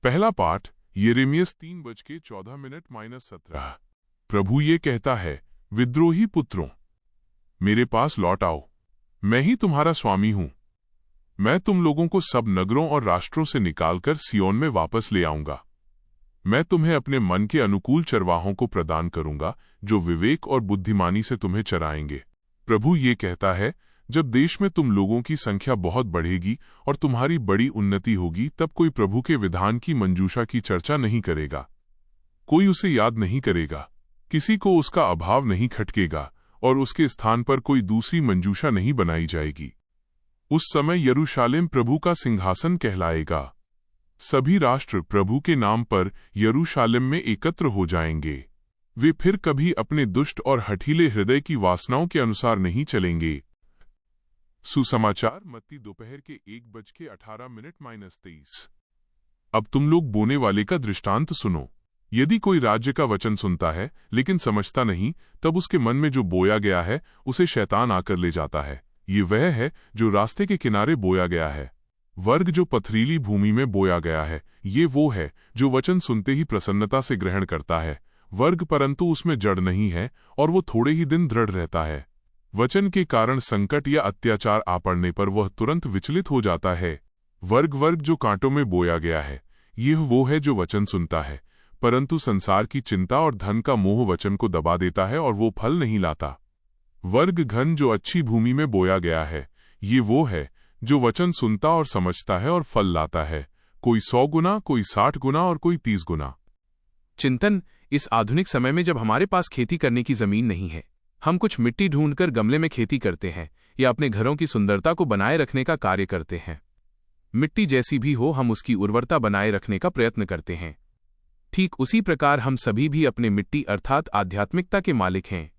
पहला पाठ यिर्मयाह 3:14-17। प्रभु ये कहता है, विद्रोही पुत्रों, मेरे पास लौट आओ, मैं ही तुम्हारा स्वामी हूं। मैं तुम लोगों को सब नगरों और राष्ट्रों से निकालकर सियोन में वापस ले आऊंगा। मैं तुम्हें अपने मन के अनुकूल चरवाहों को प्रदान करूंगा, जो विवेक और बुद्धिमानी से तुम्हें चराएंगे। प्रभु ये कहता है, जब देश में तुम लोगों की संख्या बहुत बढ़ेगी और तुम्हारी बड़ी उन्नति होगी, तब कोई प्रभु के विधान की मंजूषा की चर्चा नहीं करेगा, कोई उसे याद नहीं करेगा, किसी को उसका अभाव नहीं खटकेगा और उसके स्थान पर कोई दूसरी मंजूषा नहीं बनाई जाएगी। उस समय यरूशलेम प्रभु का सिंहासन कहलाएगा। सभी राष्ट्र प्रभु के नाम पर यरूशलेम में एकत्र हो जाएंगे। वे फिर कभी अपने दुष्ट और हठीले हृदय की वासनाओं के अनुसार नहीं चलेंगे। सुसमाचार मत्ती दोपहर के 1:18-23। अब तुम लोग बोने वाले का दृष्टांत सुनो। यदि कोई राज्य का वचन सुनता है लेकिन समझता नहीं, तब उसके मन में जो बोया गया है उसे शैतान आकर ले जाता है। ये वह है जो रास्ते के किनारे बोया गया है। वर्ग जो पथरीली भूमि में बोया गया है, ये वो है जो वचन सुनते ही प्रसन्नता से ग्रहण करता है। वर्ग परंतु उसमें जड़ नहीं है और वो थोड़े ही दिन दृढ़ रहता है। वचन के कारण संकट या अत्याचार आ पड़ने पर वह तुरंत विचलित हो जाता है। वर्ग जो कांटों में बोया गया है, यह वो है जो वचन सुनता है, परंतु संसार की चिंता और धन का मोह वचन को दबा देता है और वो फल नहीं लाता। वर्ग घन जो अच्छी भूमि में बोया गया है, ये वो है जो वचन सुनता और समझता है और फल लाता है, कोई 100 गुना, कोई 60 गुना और कोई 30 गुना। चिंतन। इस आधुनिक समय में जब हमारे पास खेती करने की जमीन नहीं है, हम कुछ मिट्टी ढूंढकर गमले में खेती करते हैं या अपने घरों की सुंदरता को बनाए रखने का कार्य करते हैं। मिट्टी जैसी भी हो, हम उसकी उर्वरता बनाए रखने का प्रयत्न करते हैं। ठीक उसी प्रकार हम सभी भी अपने मिट्टी अर्थात आध्यात्मिकता के मालिक हैं।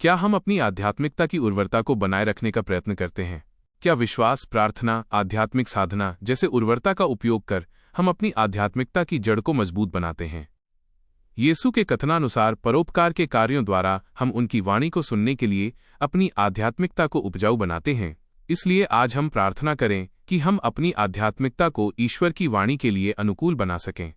क्या हम अपनी आध्यात्मिकता की उर्वरता को बनाए रखने का प्रयत्न करते हैं? क्या विश्वास, प्रार्थना, आध्यात्मिक साधना जैसे उर्वरता का उपयोग कर हम अपनी आध्यात्मिकता की जड़ को मजबूत बनाते हैं? यीशु के कथनानुसार परोपकार के कार्यों द्वारा हम उनकी वाणी को सुनने के लिए अपनी आध्यात्मिकता को उपजाऊ बनाते हैं। इसलिए आज हम प्रार्थना करें कि हम अपनी आध्यात्मिकता को ईश्वर की वाणी के लिए अनुकूल बना सकें।